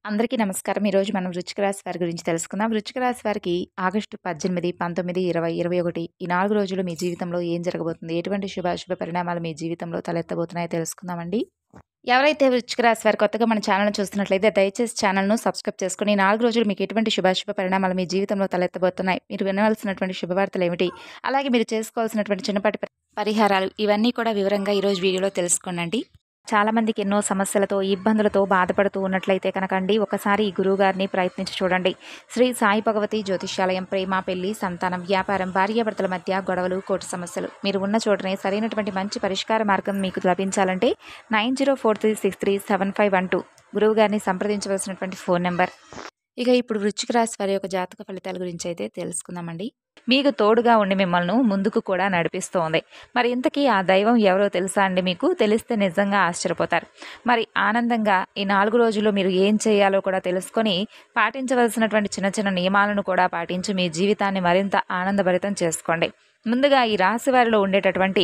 అందరికీ నమస్కారం. ఈరోజు మనం వృశ్చిక రాశి వారి గురించి తెలుసుకుందాం. వృశ్చిక రాశి వారికి ఆగస్టు 18, 19, 20, 21 ఈ 4 రోజులు మీ జీవితంలో ఏం జరగబోతుంది? ఎటువంటి శుభాశుభ పరిణామాలు మీ జీవితంలో తలెత్తబోతున్నాయో తెలుసుకుందామండి. ఎవరైతే వృశ్చిక రాశి వారు కొత్తగా మన ఛానల్‌ని చూస్తున్నట్లయితే దయచేసి ఛానల్‌ను సబ్స్క్రైబ్ చేసుకొని, ఈ 4 రోజులు మీకు ఎటువంటి శుభాశుభ పరిణామాలు మీ జీవితంలో తలెత్తబోతున్నాయి? మీరు వినవలసినటువంటి శుభవార్తలేమిటి? అలాగే మీరు చేసుకోవాల్సినటువంటి చిన్నపాటి పరిహారాలు ఇవన్నీ కూడా వివరంగా ఈరోజు వీడియోలో తెలుసుకోండి. చాలామందికి ఎన్నో సమస్యలతో, ఇబ్బందులతో బాధపడుతూ ఉన్నట్లయితే కనుకండి ఒకసారి ఈ గురువుగారిని ప్రయత్నించి చూడండి. శ్రీ సాయి భగవతి జ్యోతిష్యాలయం ప్రేమ, పెళ్లి, సంతానం, వ్యాపారం, భార్యాభర్తల మధ్య గొడవలు, కోర్టు సమస్యలు మీరు ఉన్న చోటనే సరైనటువంటి మంచి పరిష్కార మార్గం మీకు లభించాలంటే 9043637512 గురువుగారిని సంప్రదించవలసినటువంటి ఫోన్ నెంబర్. ఇక ఇప్పుడు వృశ్చిక రాశి వారి యొక్క జాతక ఫలితాల గురించి అయితే తెలుసుకుందామండి. మీకు తోడుగా ఉండి మిమ్మల్ని ముందుకు కూడా నడిపిస్తోంది. మరి ఇంతకీ ఆ దైవం ఎవరో తెలుసా అండి మీకు? తెలిస్తే నిజంగా ఆశ్చర్యపోతారు. మరి ఆనందంగా ఈ 4 రోజుల్లో మీరు ఏం చేయాలో కూడా తెలుసుకొని పాటించవలసినటువంటి చిన్న చిన్న నియమాలను కూడా పాటించి మీ జీవితాన్ని మరింత ఆనందభరితం చేసుకోండి. ముందుగా ఈ రాశి వారిలో ఉండేటటువంటి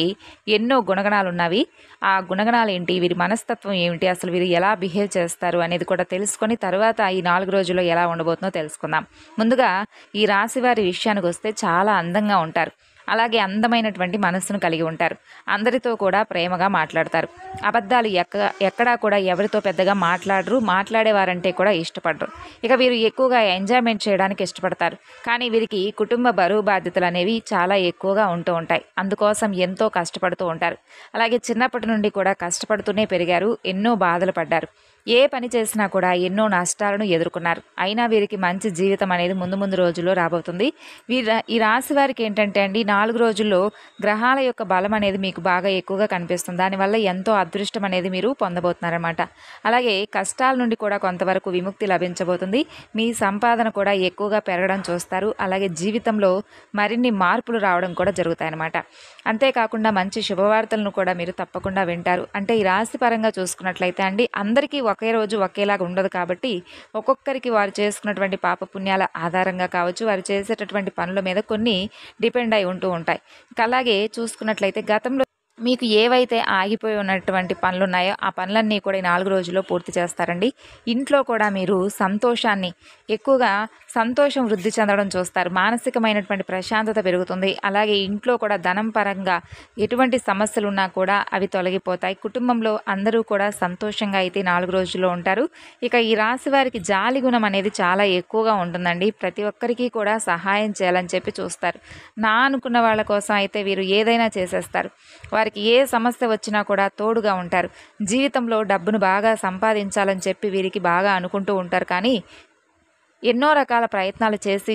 ఎన్నో గుణగణాలు ఉన్నవి. ఆ గుణగణాలు ఏంటి? వీరి మనస్తత్వం ఏమిటి? అసలు వీరు ఎలా బిహేవ్ చేస్తారు అనేది కూడా తెలుసుకొని తర్వాత ఈ 4 రోజుల్లో ఎలా ఉండబోతుందో తెలుసుకుందాం. ముందుగా ఈ రాశి వారి విషయానికి వస్తే చాలా అందంగా ఉంటారు. అలాగే అందమైనటువంటి మనస్సును కలిగి ఉంటారు. అందరితో కూడా ప్రేమగా మాట్లాడతారు. అబద్ధాలు ఎక్కడా కూడా ఎవరితో పెద్దగా మాట్లాడరు. మాట్లాడేవారంటే కూడా ఇష్టపడరు. ఇక వీరు ఎక్కువగా ఎంజాయ్మెంట్ చేయడానికి ఇష్టపడతారు. కానీ వీరికి కుటుంబ బరువు బాధ్యతలు అనేవి చాలా ఎక్కువగా ఉంటూ ఉంటాయి. అందుకోసం ఎంతో కష్టపడుతూ ఉంటారు. అలాగే చిన్నప్పటి నుండి కూడా కష్టపడుతూనే పెరిగారు. ఎన్నో బాధలు పడ్డారు. ఏ పని చేసినా కూడా ఎన్నో నష్టాలను ఎదుర్కొన్నారు. అయినా వీరికి మంచి జీవితం అనేది ముందు ముందు రోజుల్లో రాబోతుంది. ఈ రాశి వారికి ఏంటంటే అండి 4 రోజుల్లో గ్రహాల యొక్క బలం అనేది మీకు బాగా ఎక్కువగా కనిపిస్తుంది. దానివల్ల ఎంతో అదృష్టం అనేది మీరు పొందబోతున్నారన్నమాట. అలాగే కష్టాల నుండి కూడా కొంతవరకు విముక్తి లభించబోతుంది. మీ సంపాదన కూడా ఎక్కువగా పెరగడం చూస్తారు. అలాగే జీవితంలో మరిన్ని మార్పులు రావడం కూడా జరుగుతాయన్నమాట. అంతేకాకుండా మంచి శుభవార్తలను కూడా మీరు తప్పకుండా వింటారు. అంటే ఈ రాశి పరంగా చూసుకున్నట్లయితే అండి అందరికీ ఒకే రోజు ఒకేలాగా ఉండదు కాబట్టి ఒక్కొక్కరికి వారు చేసుకున్నటువంటి పాపపుణ్యాల ఆధారంగా కావచ్చు, వారు చేసేటటువంటి పనుల మీద కొన్ని డిపెండ్ అయి ఉంటూ ఉంటాయి. అలాగే చూసుకున్నట్లయితే గతంలో మీకు ఏవైతే ఆగిపోయి ఉన్నటువంటి పనులు ఉన్నాయో ఆ పనులన్నీ కూడా ఈ 4 రోజుల్లో పూర్తి చేస్తారండి. ఇంట్లో కూడా మీరు ఎక్కువగా సంతోషం వృద్ధి చెందడం చూస్తారు. మానసికమైనటువంటి ప్రశాంతత పెరుగుతుంది. అలాగే ఇంట్లో కూడా ధనం పరంగా ఎటువంటి సమస్యలు ఉన్నా కూడా అవి తొలగిపోతాయి. కుటుంబంలో అందరూ కూడా సంతోషంగా అయితే 4 రోజుల్లో ఉంటారు. ఇక ఈ రాశి వారికి జాలి గుణం అనేది చాలా ఎక్కువగా ఉంటుందండి. ప్రతి ఒక్కరికి కూడా సహాయం చేయాలని చెప్పి చూస్తారు. నా అనుకున్న వాళ్ళ కోసం అయితే వీరు ఏదైనా చేసేస్తారు. వారికి ఏ సమస్య వచ్చినా కూడా తోడుగా ఉంటారు. జీవితంలో డబ్బును బాగా సంపాదించాలని చెప్పి వీరికి బాగా అనుకుంటూ ఉంటారు. కానీ ఎన్నో రకాల ప్రయత్నాలు చేసి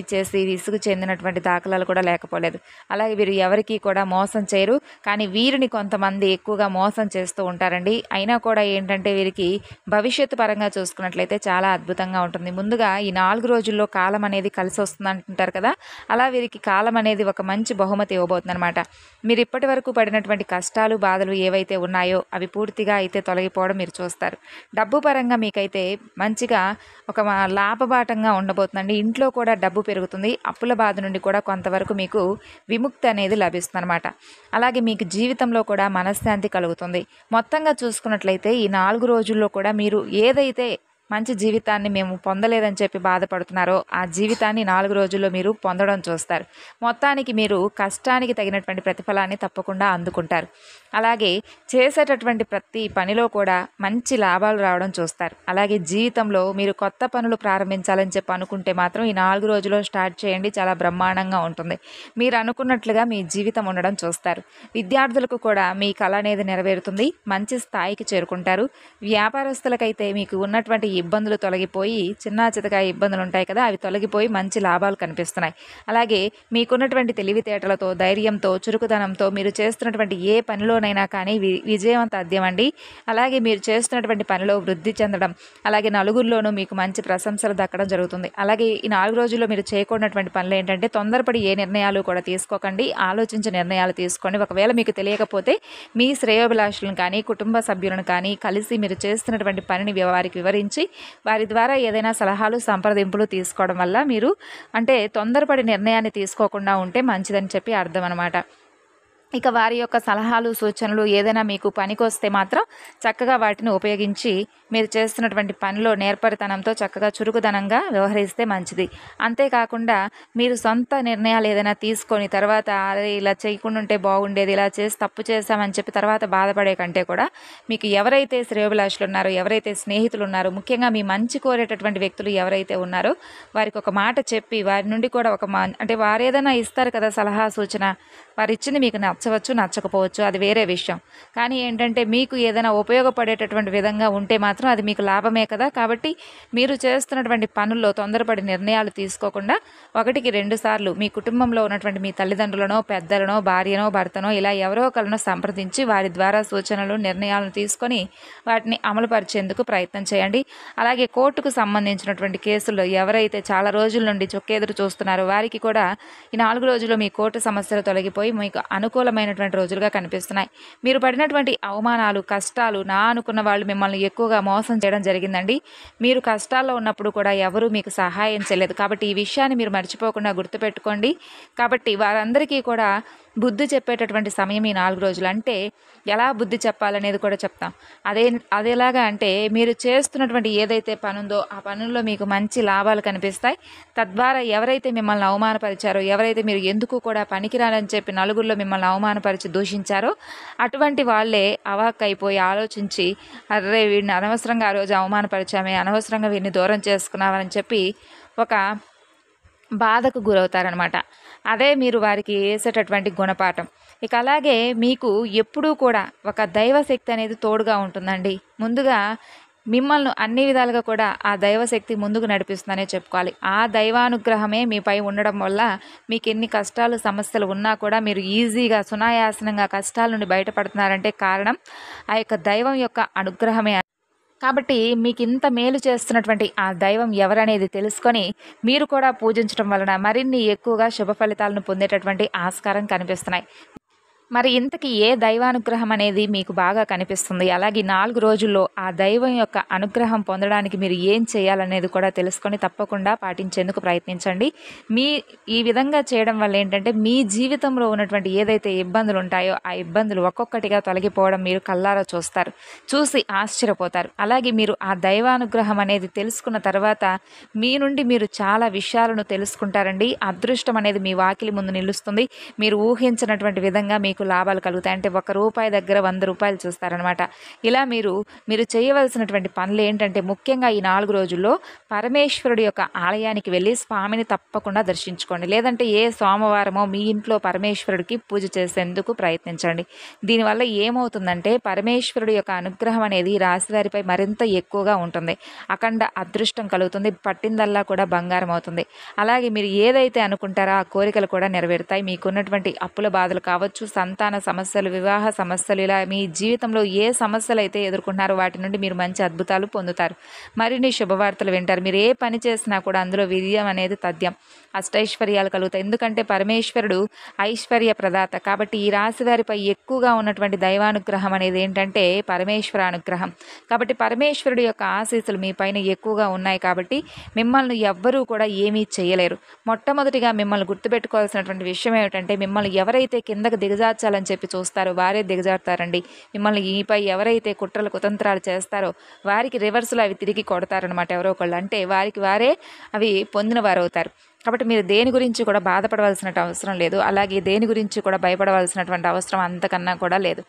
విసుగు చెందినటువంటి దాఖలాలు కూడా లేకపోలేదు. అలాగే వీరు ఎవరికీ కూడా మోసం చేయరు. కానీ వీరిని కొంతమంది ఎక్కువగా మోసం చేస్తూ ఉంటారండి. అయినా కూడా ఏంటంటే వీరికి భవిష్యత్తు పరంగా చూసుకున్నట్లయితే చాలా అద్భుతంగా ఉంటుంది. ముందుగా ఈ 4 రోజుల్లో కాలం అనేది కలిసి వస్తుంది అంటుంటారు కదా, అలా వీరికి కాలం అనేది ఒక మంచి బహుమతి ఇవ్వబోతుందన్నమాట. మీరు ఇప్పటి వరకు పడినటువంటి కష్టాలు, బాధలు ఏవైతే ఉన్నాయో అవి పూర్తిగా అయితే తొలగిపోవడం మీరు చూస్తారు. డబ్బు పరంగా మీకైతే మంచిగా ఒక లాభబాటంగా ఉండబోతుందండి. ఇంట్లో కూడా డబ్బు పెరుగుతుంది. అప్పుల బాధ నుండి కూడా కొంతవరకు మీకు విముక్తి అనేది లభిస్తుంది అనమాట. అలాగే మీకు జీవితంలో కూడా మనశ్శాంతి కలుగుతుంది. మొత్తంగా చూసుకున్నట్లయితే ఈ 4 రోజుల్లో కూడా మీరు ఏదైతే మంచి జీవితాన్ని మేము పొందలేదని చెప్పి బాధపడుతున్నారో ఆ జీవితాన్ని 4 రోజుల్లో మీరు పొందడం చూస్తారు. మొత్తానికి మీరు కష్టానికి తగినటువంటి ప్రతిఫలాన్ని తప్పకుండా అందుకుంటారు. అలాగే చేసేటటువంటి ప్రతి పనిలో కూడా మంచి లాభాలు రావడం చూస్తారు. అలాగే జీవితంలో మీరు కొత్త పనులు ప్రారంభించాలని చెప్పి అనుకుంటే మాత్రం ఈ 4 రోజుల్లో స్టార్ట్ చేయండి. చాలా బ్రహ్మాండంగా ఉంటుంది. మీరు అనుకున్నట్లుగా మీ జీవితం ఉండడం చూస్తారు. విద్యార్థులకు కూడా మీ కళ అనేది నెరవేరుతుంది. మంచి స్థాయికి చేరుకుంటారు. వ్యాపారస్తులకైతే మీకు ఉన్నటువంటి ఇబ్బందులు తొలగిపోయి చిన్నా చితకా ఇబ్బందులు ఉంటాయి కదా, అవి తొలగిపోయి మంచి లాభాలు కనిపిస్తున్నాయి. అలాగే మీకున్నటువంటి తెలివితేటలతో, ధైర్యంతో, చురుకుదనంతో మీరు చేస్తున్నటువంటి ఏ పనిలోనైనా కానీ విజయం తథ్యమండి. అలాగే మీరు చేస్తున్నటువంటి పనిలో వృద్ధి చెందడం, అలాగే నలుగురిలోనూ మీకు మంచి ప్రశంసలు దక్కడం జరుగుతుంది. అలాగే ఈ 4 రోజుల్లో మీరు చేయకూడనటువంటి పనులు ఏంటంటే తొందరపడి ఏ నిర్ణయాలు కూడా తీసుకోకండి. ఆలోచించి నిర్ణయాలు తీసుకోండి. ఒకవేళ మీకు తెలియకపోతే మీ శ్రేయోభిలాషులను కానీ, కుటుంబ సభ్యులను కానీ కలిసి మీరు చేస్తున్నటువంటి పనిని వారికి వివరించి వారి ద్వారా ఏదైనా సలహాలు, సంప్రదింపులు తీసుకోవడం వల్ల మీరు అంటే తొందరపడి నిర్ణయాన్ని తీసుకోకుండా ఉంటే మంచిదని చెప్పి అర్థం అనమాట. ఇక వారి యొక్క సలహాలు సూచనలు ఏదైనా మీకు పనికొస్తే మాత్రం చక్కగా వాటిని ఉపయోగించి మీరు చేస్తున్నటువంటి పనిలో నేర్పరితనంతో చక్కగా చురుకుదనంగా వ్యవహరిస్తే మంచిది. అంతేకాకుండా మీరు సొంత నిర్ణయాలు ఏదైనా తీసుకొని తర్వాత అరే ఇలా చేయకుండా ఉంటే బాగుండేది, ఇలా చేసి తప్పు చేశామని చెప్పి తర్వాత బాధపడే కంటే కూడా మీకు ఎవరైతే శ్రేయోభిలాషులు ఉన్నారో, ఎవరైతే స్నేహితులు ఉన్నారో, ముఖ్యంగా మీ మంచి కోరేటటువంటి వ్యక్తులు ఎవరైతే ఉన్నారో వారికి ఒక మాట చెప్పి వారి నుండి కూడా అంటే వారు ఏదైనా ఇస్తారు కదా సలహా సూచన, వారు ఇచ్చింది మీకు నచ్చవచ్చు నచ్చకపోవచ్చు అది వేరే విషయం. కానీ ఏంటంటే మీకు ఏదైనా ఉపయోగపడేటటువంటి విధంగా ఉంటే మాత్రం అది మీకు లాభమే కదా. కాబట్టి మీరు చేస్తున్నటువంటి పనుల్లో తొందరపడి నిర్ణయాలు తీసుకోకుండా 1-2 సార్లు మీ కుటుంబంలో ఉన్నటువంటి మీ తల్లిదండ్రులనో, పెద్దలనో, భార్యనో, భర్తనో ఇలా ఎవరో ఒకరినో సంప్రదించి వారి ద్వారా సూచనలు నిర్ణయాలను తీసుకొని వాటిని అమలుపరిచేందుకు ప్రయత్నం చేయండి. అలాగే కోర్టుకు సంబంధించినటువంటి కేసుల్లో ఎవరైతే చాలా రోజుల నుండి చొక్కెదురు చూస్తున్నారో వారికి కూడా ఈ 4 రోజుల్లో మీ కోర్టు సమస్యలు తొలగిపోయి మీకు అనుకూలమైనటువంటి రోజులుగా కనిపిస్తున్నాయి. మీరు పడినటువంటి అవమానాలు, కష్టాలు నా అనుకున్న వాళ్ళు మిమ్మల్ని ఎక్కువగా మోసం చేయడం జరిగిందండి. మీరు కష్టాల్లో ఉన్నప్పుడు కూడా ఎవరూ మీకు సహాయం చేయలేదు. కాబట్టి ఈ విషయాన్ని మీరు మర్చిపోకుండా గుర్తుపెట్టుకోండి. కాబట్టి వారందరికీ కూడా బుద్ధి చెప్పేటటువంటి సమయం ఈ 4 రోజులు. అంటే ఎలా బుద్ధి చెప్పాలనేది కూడా చెప్తాం. అదేలాగా అంటే మీరు చేస్తున్నటువంటి ఏదైతే పనుందో ఆ పనుల్లో మీకు మంచి లాభాలు కనిపిస్తాయి. తద్వారా ఎవరైతే మిమ్మల్ని అవమానపరిచారో, ఎవరైతే మీరు ఎందుకు కూడా పనికిరాలని చెప్పి నలుగురిలో మిమ్మల్ని అవమానపరిచి దూషించారో అటువంటి వాళ్ళే అవాక్కైపోయి ఆలోచించి అర్రే వీడిని అనవసరంగా ఆ రోజు అవమానపరిచామే, అనవసరంగా వీడిని దూరం చేసుకున్నామని చెప్పి ఒక బాధకు గురవుతారనమాట. అదే మీరు వారికి వేసేటటువంటి గుణపాఠం. ఇక అలాగే మీకు ఎప్పుడూ కూడా ఒక దైవశక్తి అనేది తోడుగా ఉంటుందండి. ముందుగా మిమ్మల్ని అన్ని విధాలుగా కూడా ఆ దైవశక్తి ముందుకు నడిపిస్తుందనే చెప్పుకోవాలి. ఆ దైవానుగ్రహమే మీపై ఉండడం వల్ల మీకు ఎన్ని కష్టాలు సమస్యలు ఉన్నా కూడా మీరు ఈజీగా సునాయాసనంగా కష్టాల నుండి బయటపడుతున్నారంటే కారణం ఆ యొక్క దైవం యొక్క అనుగ్రహమే. కాబట్టి మీకు ఇంత మేలు చేస్తున్నటువంటి ఆ దైవం ఎవరనేది తెలుసుకొని మీరు కూడా పూజించడం వలన మరిన్ని ఎక్కువగా శుభ ఫలితాలను పొందేటటువంటి ఆస్కారం కనిపిస్తున్నాయి. మరి ఇంతకీ ఏ దైవానుగ్రహం అనేది మీకు బాగా కనిపిస్తుంది? అలాగే 4 రోజుల్లో ఆ దైవం యొక్క అనుగ్రహం పొందడానికి మీరు ఏం చేయాలనేది కూడా తెలుసుకొని తప్పకుండా పాటించేందుకు ప్రయత్నించండి. ఈ విధంగా చేయడం వల్ల ఏంటంటే మీ జీవితంలో ఉన్నటువంటి ఏదైతే ఇబ్బందులు ఉంటాయో ఆ ఇబ్బందులు ఒక్కొక్కటిగా తొలగిపోవడం మీరు కళ్ళారా చూస్తారు, చూసి ఆశ్చర్యపోతారు. అలాగే మీరు ఆ దైవానుగ్రహం అనేది తెలుసుకున్న తర్వాత మీ నుండి మీరు చాలా విషయాలను తెలుసుకుంటారండి. అదృష్టం అనేది మీ వాకిలి ముందు నిలుస్తుంది. మీరు ఊహించినటువంటి విధంగా మీకు లాభాలు కలుగుతాయి. అంటే ₹1 దగ్గర ₹100 చూస్తారనమాట. ఇలా మీరు చేయవలసినటువంటి పనులు ఏంటంటే ముఖ్యంగా ఈ 4 రోజుల్లో పరమేశ్వరుడి యొక్క ఆలయానికి వెళ్ళి స్వామిని తప్పకుండా దర్శించుకోండి. లేదంటే ఏ సోమవారమో మీ ఇంట్లో పరమేశ్వరుడికి పూజ చేసేందుకు ప్రయత్నించండి. దీనివల్ల ఏమవుతుందంటే పరమేశ్వరుడి యొక్క అనుగ్రహం అనేది రాశి వారిపై మరింత ఎక్కువగా ఉంటుంది. అఖండ అదృష్టం కలుగుతుంది. పట్టిందల్లా కూడా బంగారం అవుతుంది. అలాగే మీరు ఏదైతే అనుకుంటారో ఆ కోరికలు కూడా నెరవేరుతాయి. మీకున్నటువంటి అప్పుల బాధలు కావచ్చు, సంతాన సమస్యలు, వివాహ సమస్యలు, ఇలా మీ జీవితంలో ఏ సమస్యలు అయితే ఎదుర్కొంటున్నారో వాటి నుండి మీరు మంచి అద్భుతాలు పొందుతారు. మరిన్ని శుభవార్తలు వింటారు. మీరు ఏ పని చేసినా కూడా అందులో విజయం అనేది తథ్యం. అష్టైశ్వర్యాలు కలుగుతాయి. ఎందుకంటే పరమేశ్వరుడు ఐశ్వర్య ప్రదాత. కాబట్టి ఈ రాశి వారిపై ఎక్కువగా ఉన్నటువంటి దైవానుగ్రహం అనేది ఏంటంటే పరమేశ్వర అనుగ్రహం. కాబట్టి పరమేశ్వరుడు యొక్క ఆశీస్సులు మీ పైన ఎక్కువగా ఉన్నాయి. కాబట్టి మిమ్మల్ని ఎవ్వరూ కూడా ఏమీ చేయలేరు. మొట్టమొదటిగా మిమ్మల్ని గుర్తుపెట్టుకోవాల్సినటువంటి విషయం ఏమిటంటే మిమ్మల్ని ఎవరైతే కిందకు దిగజార్చాలని చెప్పి చూస్తారో వారే దిగజారుతారండి. మిమ్మల్ని ఈపై ఎవరైతే కుట్రలు కుతంత్రాలు చేస్తారో వారికి రివర్స్లో అవి తిరిగి కొడతారనమాట ఎవరో ఒకళ్ళు. అంటే వారికి వారే అవి పొందిన వారు అవుతారు. కాబట్టి మీరు దేని గురించి కూడా బాధపడవలసిన అవసరం లేదు. అలాగే దేని గురించి కూడా భయపడవలసినటువంటి అవసరం అంతకన్నా కూడా లేదు.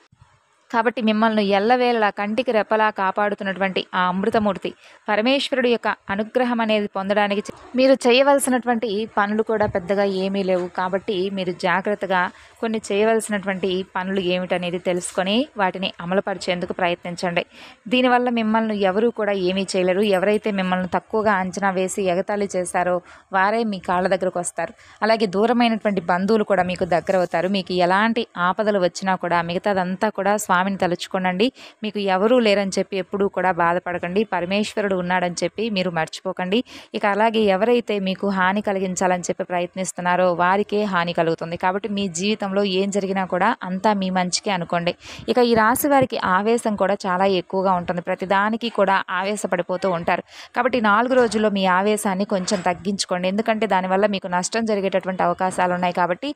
కాబట్టి మిమ్మల్ని ఎల్లవేళలా కంటికి రెప్పలా కాపాడుతున్నటువంటి ఆ అమృతమూర్తి పరమేశ్వరుడు యొక్క అనుగ్రహం అనేది పొందడానికి మీరు చేయవలసినటువంటి పనులు కూడా పెద్దగా ఏమీ లేవు. కాబట్టి మీరు జాగ్రత్తగా కొన్ని చేయవలసినటువంటి పనులు ఏమిటనేది తెలుసుకొని వాటిని అమలుపరిచేందుకు ప్రయత్నించండి. దీనివల్ల మిమ్మల్ని ఎవరూ కూడా ఏమీ చేయలేరు. ఎవరైతే మిమ్మల్ని తక్కువగా అంచనా వేసి ఎగతాళి చేస్తారో వారే మీ కాళ్ళ దగ్గరకు వస్తారు. అలాగే దూరమైనటువంటి బంధువులు కూడా మీకు దగ్గర అవుతారు. మీకు ఎలాంటి ఆపదలు వచ్చినా కూడా మిగతాదంతా కూడా స్వామిని తలుచుకోనండి. మీకు ఎవరూ లేరని చెప్పి ఎప్పుడూ కూడా బాధపడకండి. పరమేశ్వరుడు ఉన్నాడని చెప్పి మీరు మర్చిపోకండి. ఇక అలాగే ఎవరైతే మీకు హాని కలిగించాలని చెప్పి ప్రయత్నిస్తున్నారో వారికే హాని కలుగుతుంది. కాబట్టి మీ జీవితంలో ఏం జరిగినా కూడా అంతా మీ మంచికే అనుకోండి. ఇక ఈ రాశి వారికి ఆవేశం కూడా చాలా ఎక్కువగా ఉంటుంది. ప్రతిదానికి కూడా ఆవేశపడిపోతూ ఉంటారు. కాబట్టి 4 రోజుల్లో మీ ఆవేశాన్ని కొంచెం తగ్గించుకోండి. ఎందుకంటే దానివల్ల మీకు నష్టం జరిగేటటువంటి అవకాశాలు ఉన్నాయి. కాబట్టి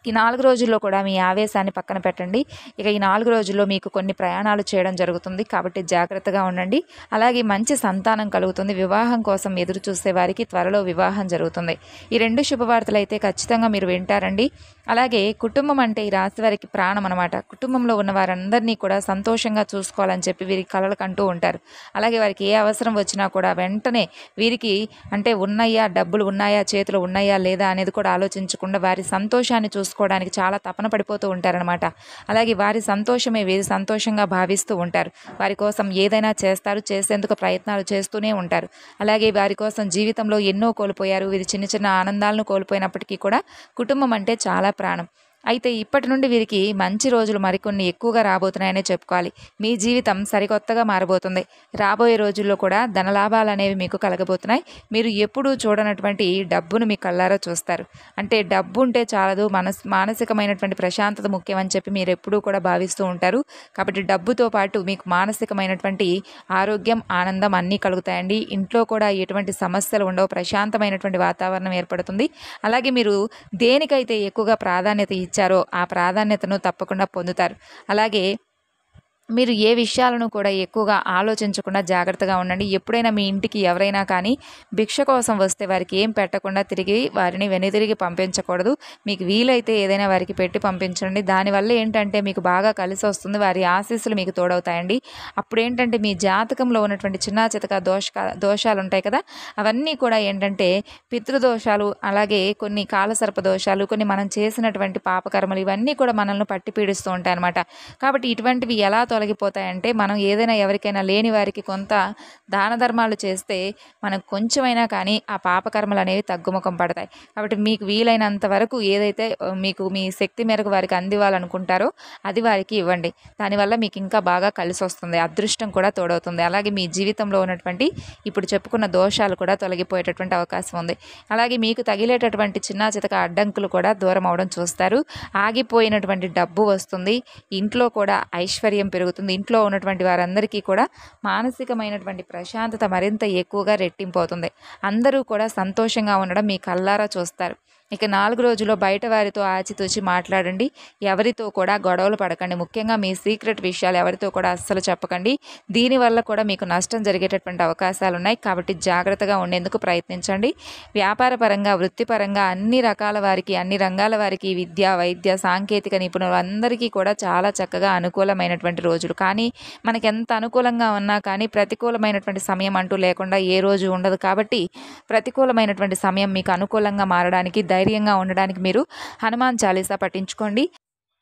ఈ 4 రోజుల్లో కూడా మీ ఆవేశాన్ని పక్కన పెట్టండి. ఇక ఈ 4 రోజుల్లో మీకు కొన్ని ప్రయాణాలు చేయడం జరుగుతుంది. కాబట్టి జాగ్రత్తగా ఉండండి. అలాగే మంచి సంతానం కలుగుతుంది. వివాహం కోసం ఎదురు చూసే వారికి త్వరలో వివాహం జరుగుతుంది. ఈ 2 శుభవార్తలు అయితే ఖచ్చితంగా మీరు వింటారండి. అలాగే కుటుంబం అంటే ఈ రాశి వారికి ప్రాణం అనమాట. కుటుంబంలో ఉన్న వారందరినీ కూడా సంతోషంగా చూసుకోవాలని చెప్పి వీరికి కలలు కంటూ ఉంటారు. అలాగే వారికి ఏ అవసరం వచ్చినా కూడా వెంటనే వీరికి అంటే ఉన్నాయా, డబ్బులు ఉన్నాయా, చేతిలో ఉన్నాయా లేదా అనేది కూడా ఆలోచించకుండా వారి సంతోషాన్ని చూసుకోవడానికి చాలా తపన పడిపోతూ ఉంటారనమాట. అలాగే వారి సంతోషమే వీరి సంతోషంగా భావిస్తూ ఉంటారు. వారి కోసం ఏదైనా చేస్తారు, చేసేందుకు ప్రయత్నాలు చేస్తూనే ఉంటారు. అలాగే వారి కోసం జీవితంలో ఎన్నో కోల్పోయారు. వీరి చిన్న చిన్న ఆనందాలను కోల్పోయినప్పటికీ కూడా కుటుంబం అంటే చాలా ప్రాణం. అయితే ఇప్పటి నుండి వీరికి మంచి రోజులు మరికొన్ని ఎక్కువగా రాబోతున్నాయనే చెప్పుకోవాలి. మీ జీవితం సరికొత్తగా మారబోతుంది. రాబోయే రోజుల్లో కూడా ధనలాభాలు అనేవి మీకు కలగబోతున్నాయి. మీరు ఎప్పుడూ చూడనటువంటి డబ్బును మీ కళ్ళారా చూస్తారు. అంటే డబ్బు ఉంటే చాలదు, మానసికమైనటువంటి ప్రశాంతత ముఖ్యమని చెప్పి మీరు ఎప్పుడూ కూడా భావిస్తూ ఉంటారు. కాబట్టి డబ్బుతో పాటు మీకు మానసికమైనటువంటి ఆరోగ్యం, ఆనందం అన్నీ కలుగుతాయండి. ఇంట్లో కూడా ఎటువంటి సమస్యలు ఉండవు. ప్రశాంతమైనటువంటి వాతావరణం ఏర్పడుతుంది. అలాగే మీరు దేనికైతే ఎక్కువగా ప్రాధాన్యత ఇచ్చారో ఆ ప్రాధాన్యతను తప్పకుండా పొందుతారు. అలాగే మీరు ఏ విషయాలను కూడా ఎక్కువగా ఆలోచించకుండా జాగ్రత్తగా ఉండండి. ఎప్పుడైనా మీ ఇంటికి ఎవరైనా కానీ భిక్ష కోసం వస్తే వారికి ఏం పెట్టకుండా వారిని వెనుతిరిగి పంపించకూడదు. మీకు వీలైతే ఏదైనా వారికి పెట్టి పంపించండి. దానివల్ల ఏంటంటే మీకు బాగా కలిసి వస్తుంది. వారి ఆశీస్సులు మీకు తోడవుతాయండి. అప్పుడు ఏంటంటే మీ జాతకంలో ఉన్నటువంటి చిన్న చితక దోషాలు ఉంటాయి కదా, అవన్నీ కూడా ఏంటంటే పితృదోషాలు, అలాగే కొన్ని కాలసర్ప దోషాలు, కొన్ని మనం చేసినటువంటి పాపకర్మలు ఇవన్నీ కూడా మనల్ని పట్టి పీడిస్తూ ఉంటాయి అన్నమాట. కాబట్టి ఇటువంటివి ఎలా తొలగిపోతాయంటే మనం ఏదైనా ఎవరికైనా లేని వారికి కొంత దాన ధర్మాలు చేస్తే మనకు కొంచెమైనా కానీ ఆ పాపకర్మలు అనేవి తగ్గుముఖం పడతాయి. కాబట్టి మీకు వీలైనంత వరకు ఏదైతే మీకు మీ శక్తి మేరకు వారికి అందివ్వాలనుకుంటారో అది వారికి ఇవ్వండి. దానివల్ల మీకు ఇంకా బాగా కలిసి వస్తుంది. అదృష్టం కూడా తోడవుతుంది. అలాగే మీ జీవితంలో ఉన్నటువంటి ఇప్పుడు చెప్పుకున్న దోషాలు కూడా తొలగిపోయేటటువంటి అవకాశం ఉంది. అలాగే మీకు తగిలేటటువంటి చిన్న చితక అడ్డంకులు కూడా దూరం అవడం చూస్తారు. ఆగిపోయినటువంటి డబ్బు వస్తుంది. ఇంట్లో కూడా ఐశ్వర్యం పెరుగుతుంది. ఇంట్లో ఉన్నటువంటి వారందరికీ కూడా మానసికమైనటువంటి ప్రశాంతత మరింత ఎక్కువగా రెట్టింపు అవుతుంది. అందరూ కూడా సంతోషంగా ఉండడం మీ కళ్ళారా చూస్తారు. ఇక 4 రోజుల్లో బయట వారితో ఆచితూచి మాట్లాడండి. ఎవరితో కూడా గొడవలు పడకండి. ముఖ్యంగా మీ సీక్రెట్ విషయాలు ఎవరితో కూడా అస్సలు చెప్పకండి. దీనివల్ల కూడా మీకు నష్టం జరిగేటటువంటి అవకాశాలు ఉన్నాయి. కాబట్టి జాగ్రత్తగా ఉండేందుకు ప్రయత్నించండి. వ్యాపార పరంగా, వృత్తిపరంగా అన్ని రకాల వారికి, అన్ని రంగాల వారికి, విద్య, వైద్య, సాంకేతిక నిపుణులు అందరికీ కూడా చాలా చక్కగా అనుకూలమైనటువంటి రోజులు. కానీ మనకి ఎంత అనుకూలంగా ఉన్నా కానీ ప్రతికూలమైనటువంటి సమయం అంటూ లేకుండా ఏ రోజు ఉండదు. కాబట్టి ప్రతికూలమైనటువంటి సమయం మీకు అనుకూలంగా మారడానికి, ధైర్యంగా ఉండడానికి మీరు హనుమాన్ చాలీసా పఠించుకోండి.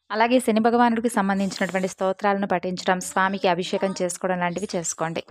అలాగే శని భగవానుడికి సంబంధించినటువంటి స్తోత్రాలను పఠించడం, స్వామికి అభిషేకం చేసుకోవడం లాంటివి చేసుకోండి.